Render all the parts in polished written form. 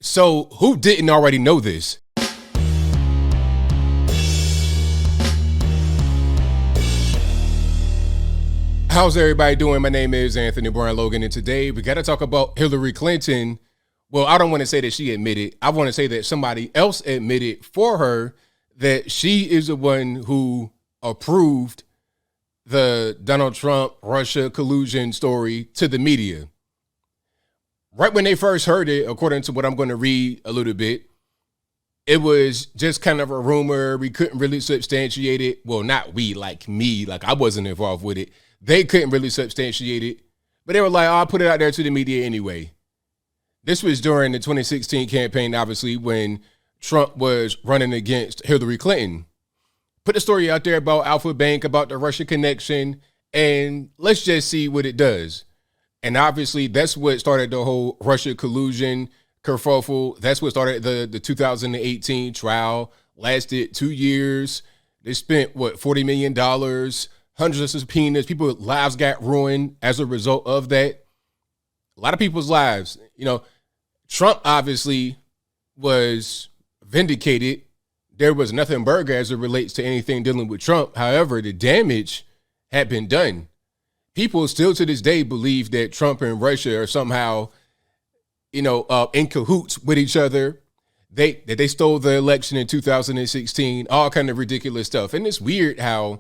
So, who didn't already know this? How's everybody doing? My name is Anthony Brian Logan, and today we got to talk about Hillary Clinton. Well, I don't want to say that she admitted. I want to say that somebody else admitted for her that she is the one who approved the Donald Trump Russia collusion story to the media. Right when they first heard it, according to what I'm going to read a little bit, it was just kind of a rumor. We couldn't really substantiate it. Well, not we, like me, like I wasn't involved with it. They couldn't really substantiate it, but they were like, oh, I'll put it out there to the media anyway. This was during the 2016 campaign, obviously, when Trump was running against Hillary Clinton. Put the story out there about Alpha Bank, about the Russia connection, and let's just see what it does. And obviously, that's what started the whole Russia collusion kerfuffle. That's what started the 2018 trial. Lasted 2 years. They spent, $40 million, hundreds of subpoenas. People's lives got ruined as a result of that. A lot of people's lives. You know, Trump obviously was vindicated. There was nothing burger as it relates to anything dealing with Trump. However, the damage had been done. People still to this day believe that Trump and Russia are somehow, in cahoots with each other. They stole the election in 2016, all kind of ridiculous stuff. And it's weird how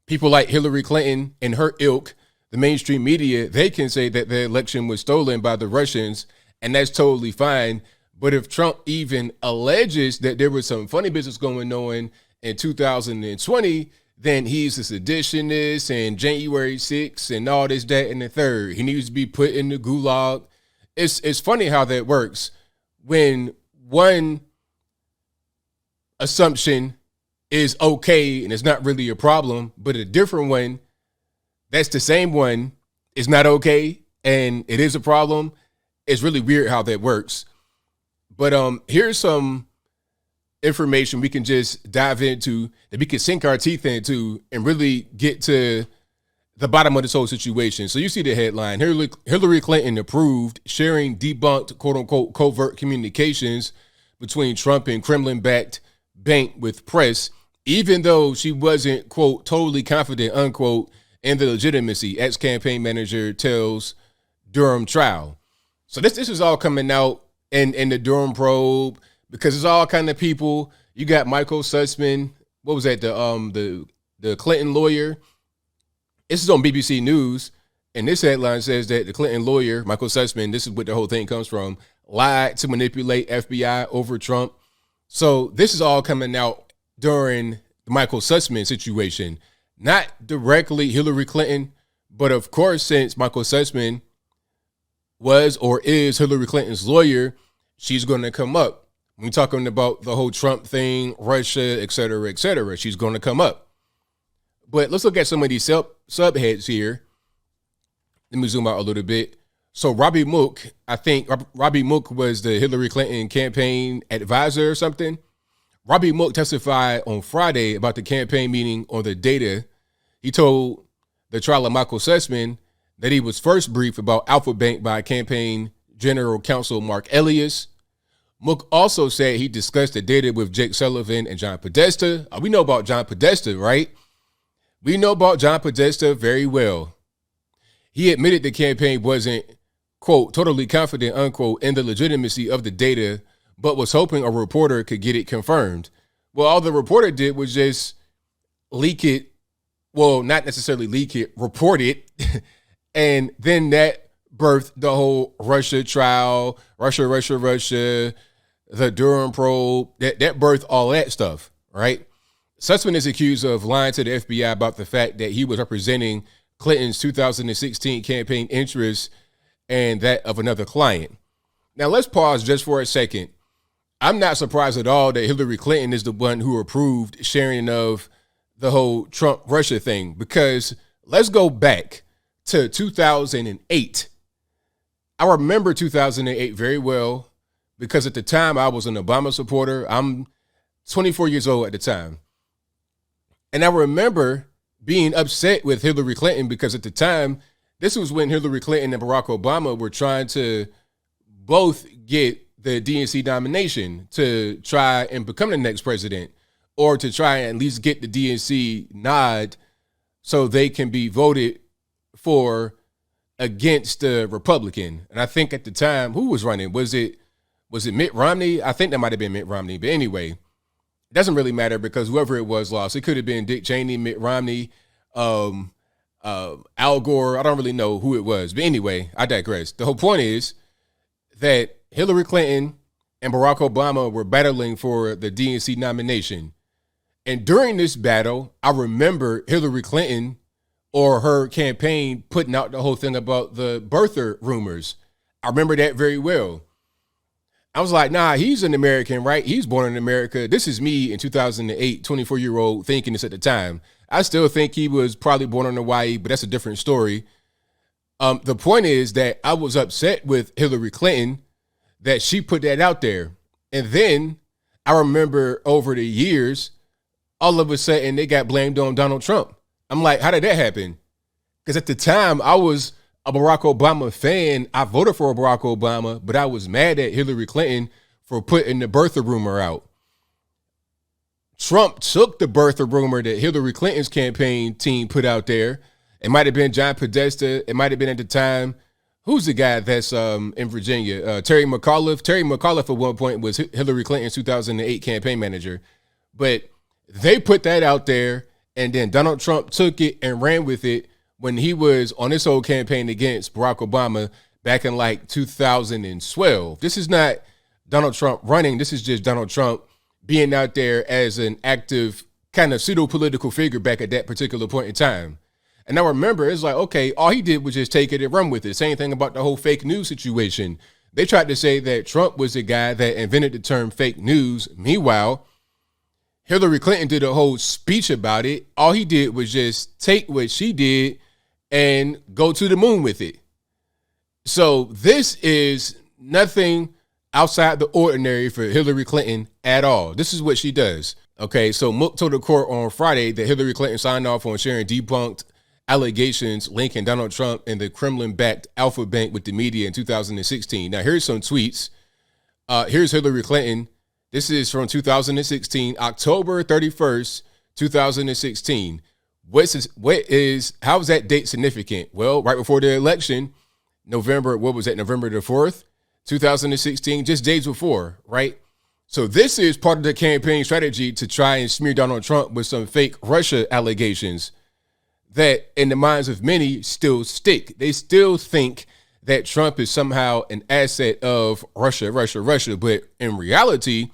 people like Hillary Clinton and her ilk, the mainstream media, they can say that the election was stolen by the Russians, and that's totally fine. But if Trump even alleges that there was some funny business going on in 2020, then he's a seditionist and January 6th and all this, that, and the third. He needs to be put in the gulag. It's funny how that works when one assumption is okay and it's not really a problem, but a different one, that's the same one, is not okay and it is a problem. It's really weird how that works. But here's some information we can just dive into, that we can sink our teeth into and really get to the bottom of this whole situation. So you see the headline: Hillary Clinton approved sharing debunked quote unquote covert communications between Trump and Kremlin-backed bank with press, even though she wasn't quote totally confident unquote in the legitimacy, ex-campaign manager tells Durham trial. So this is all coming out in the Durham probe, because it's all kind of people. You got Michael Sussman. What was that? The Clinton lawyer. This is on BBC News, and this headline says that the Clinton lawyer, Michael Sussman, this is what the whole thing comes from, lied to manipulate FBI over Trump. So this is all coming out during the Michael Sussman situation. Not directly Hillary Clinton, but of course, since Michael Sussman was or is Hillary Clinton's lawyer, she's going to come up. When we're talking about the whole Trump thing, Russia, et cetera, she's going to come up. But let's look at some of these subheads here. Let me zoom out a little bit. So Robbie Mook, I think Robbie Mook was the Hillary Clinton campaign advisor or something. Robbie Mook testified on Friday about the campaign meeting on the data. He told the trial of Michael Sussman that he was first briefed about Alpha Bank by campaign general counsel Mark Elias. Mook also said he discussed the data with Jake Sullivan and John Podesta. We know about John Podesta, right? We know about John Podesta very well. He admitted the campaign wasn't, quote, totally confident, unquote, in the legitimacy of the data, but was hoping a reporter could get it confirmed. Well, all the reporter did was just leak it. Well, not necessarily leak it, report it. And then that birthed the whole Russia trial, Russia, the Durham probe, that birthed all that stuff, right? Sussman is accused of lying to the FBI about the fact that he was representing Clinton's 2016 campaign interests and that of another client. Now, let's pause just for a second. I'm not surprised at all that Hillary Clinton is the one who approved sharing of the whole Trump-Russia thing, because let's go back to 2008. I remember 2008 very well, because at the time I was an Obama supporter. I'm 24 years old at the time. And I remember being upset with Hillary Clinton because at the time, this was when Hillary Clinton and Barack Obama were trying to both get the DNC nomination to try and become the next president, or to try and at least get the DNC nod so they can be voted for against the Republican. And I think at the time, who was running? Was it Mitt Romney? I think that might have been Mitt Romney. But anyway, it doesn't really matter because whoever it was lost. It could have been Dick Cheney, Mitt Romney, Al Gore. I don't really know who it was. But anyway, I digress. The whole point is that Hillary Clinton and Barack Obama were battling for the DNC nomination. And during this battle, I remember Hillary Clinton or her campaign putting out the whole thing about the birther rumors. I remember that very well. I was like, nah, he's an American, right? He's born in America. This is me in 2008, 24-year-old thinking this at the time. I still think he was probably born in Hawaii, but that's a different story. The point is that I was upset with Hillary Clinton that she put that out there. And then I remember over the years, all of a sudden they got blamed on Donald Trump. I'm like, how did that happen? Because at the time I was a Barack Obama fan. I voted for Barack Obama, but I was mad at Hillary Clinton for putting the birther rumor out. Trump took the birther rumor that Hillary Clinton's campaign team put out there. It might have been John Podesta. It might have been at the time, who's the guy that's in Virginia? Terry McAuliffe. Terry McAuliffe at one point was Hillary Clinton's 2008 campaign manager. But they put that out there, and then Donald Trump took it and ran with it when he was on his whole campaign against Barack Obama back in like 2012. This is not Donald Trump running. This is just Donald Trump being out there as an active kind of pseudo-political figure back at that particular point in time. And I remember it's like, okay, all he did was just take it and run with it. Same thing about the whole fake news situation. They tried to say that Trump was the guy that invented the term fake news. Meanwhile, Hillary Clinton did a whole speech about it. All he did was just take what she did and go to the moon with it. So this is nothing outside the ordinary for Hillary Clinton at all. This is what she does. Okay, so Mook told the court on Friday that Hillary Clinton signed off on sharing debunked allegations linking Donald Trump and the Kremlin-backed Alfa Bank with the media in 2016. Now, here's some tweets. Here's Hillary Clinton. This is from 2016, October 31st, 2016. How is that date significant? Well, right before the election, November the 4th, 2016, just days before, right? So this is part of the campaign strategy to try and smear Donald Trump with some fake Russia allegations that in the minds of many still stick. They still think that Trump is somehow an asset of Russia. But in reality,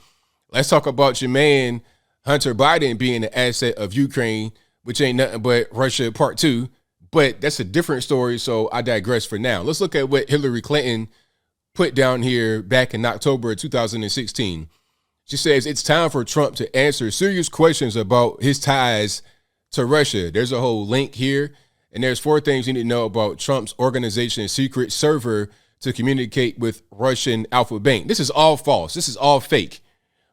let's talk about your man, Hunter Biden, being an asset of Ukraine, which ain't nothing but Russia part 2. But that's a different story, so I digress for now. Let's look at what Hillary Clinton put down here back in October 2016. She says it's time for Trump to answer serious questions about his ties to Russia. There's a whole link here, and there's 4 things you need to know about Trump's organization's secret server to communicate with Russian Alfa Bank. This is all false. This is all fake,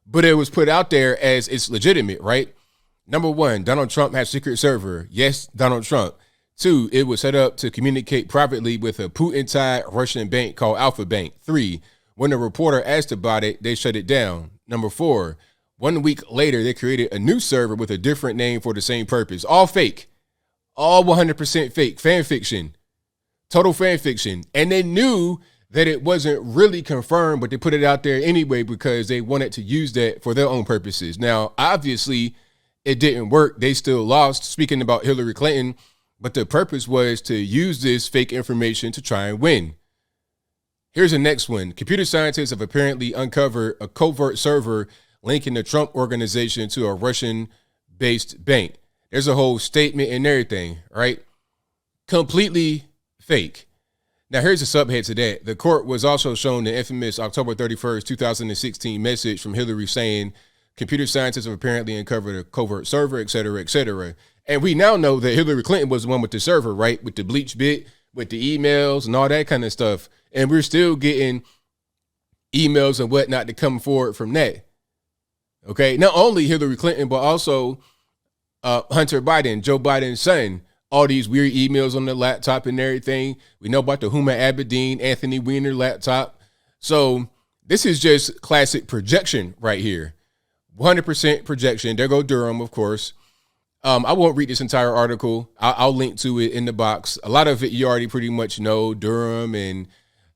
but it was put out there as it's legitimate, right? Number 1, Donald Trump has secret server. Yes, Donald Trump. 2, it was set up to communicate privately with a Putin-tied Russian bank called Alfa Bank. 3, when a reporter asked about it, they shut it down. Number 4, 1 week later, they created a new server with a different name for the same purpose. All fake. All 100% fake. Fan fiction. Total fan fiction. And they knew that it wasn't really confirmed, but they put it out there anyway because they wanted to use that for their own purposes. Now, obviously, it didn't work. They still lost, speaking about Hillary Clinton, but the purpose was to use this fake information to try and win. Here's the next one. Computer scientists have apparently uncovered a covert server linking the Trump organization to a Russian-based bank. There's a whole statement and everything, right? Completely fake. Now, here's a subhead to that. The court was also shown the infamous October 31st, 2016 message from Hillary saying computer scientists have apparently uncovered a covert server, et cetera, et cetera. And we now know that Hillary Clinton was the one with the server, right? With the bleach bit, with the emails and all that kind of stuff. And we're still getting emails and whatnot to come forward from that. Okay, not only Hillary Clinton, but also Hunter Biden, Joe Biden's son, all these weird emails on the laptop and everything. We know about the Huma Abedin, Anthony Weiner laptop. So This is just classic projection right here. 100% projection. There go Durham, of course. I won't read this entire article. I'll link to it in the box. A lot of it you already pretty much know. Durham and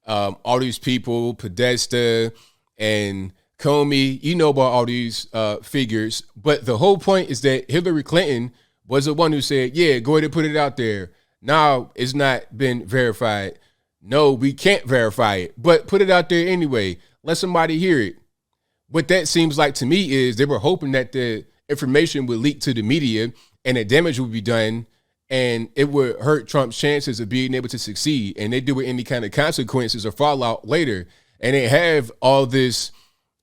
all these people, Podesta and Comey. You know about all these figures. But the whole point is that Hillary Clinton was the one who said, yeah, go ahead and put it out there. Now it's not been verified. No, we can't verify it, but put it out there anyway. Let somebody hear it. What that seems like to me is they were hoping that the information would leak to the media and that damage would be done and it would hurt Trump's chances of being able to succeed. And they do with any kind of consequences or fallout later. And they have all this,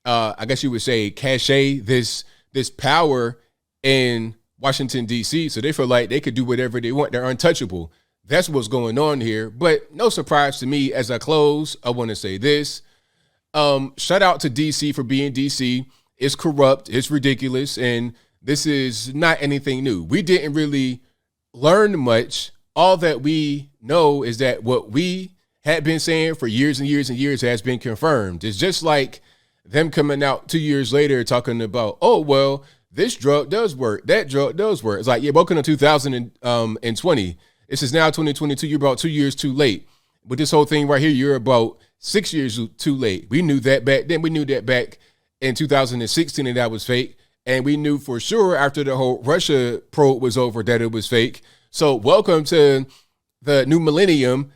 I guess you would say, cachet, this power in Washington, D.C. So they feel like they could do whatever they want. They're untouchable. That's what's going on here. But no surprise to me. As I close, I want to say this. Shout out to DC for being DC. It's corrupt. It's ridiculous. And this is not anything new. We didn't really learn much. All that we know is that what we had been saying for years and years and years has been confirmed. It's just like them coming out 2 years later talking about, oh, well, this drug does work. That drug does work. It's like, yeah, welcome to 2020. This is now 2022. You're about 2 years too late. With this whole thing right here, you're about 6 years too late. We knew that back then. We knew that back in 2016 that was fake. And we knew for sure after the whole Russia probe was over that it was fake. So welcome to the new millennium,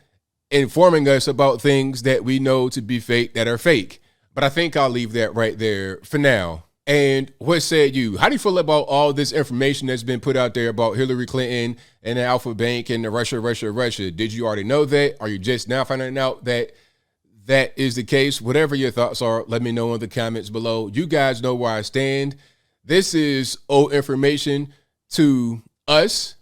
informing us about things that we know to be fake that are fake. But I think I'll leave that right there for now. And what said you? How do you feel about all this information that's been put out there about Hillary Clinton and the Alpha Bank and the Russia? Did you already know that? Are you just now finding out that that is the case? Whatever your thoughts are, let me know in the comments below. You guys know where I stand. This is old information to us,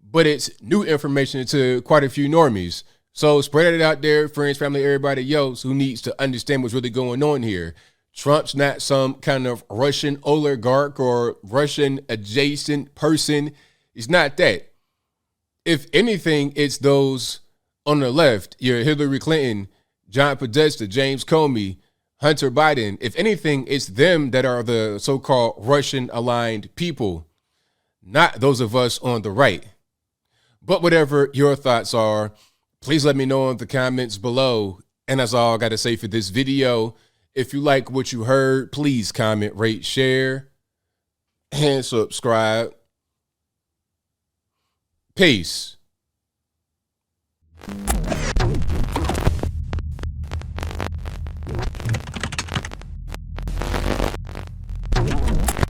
but it's new information to quite a few normies. So spread it out there, friends, family, everybody else who needs to understand what's really going on here. Trump's not some kind of Russian oligarch or Russian adjacent person. He's not that. If anything, it's those on the left, your Hillary Clinton, John Podesta, James Comey, Hunter Biden. If anything, it's them that are the so-called Russian aligned people, not those of us on the right. But whatever your thoughts are, please let me know in the comments below. And that's all I got to say for this video. If you like what you heard, please comment, rate, share, and subscribe. Peace.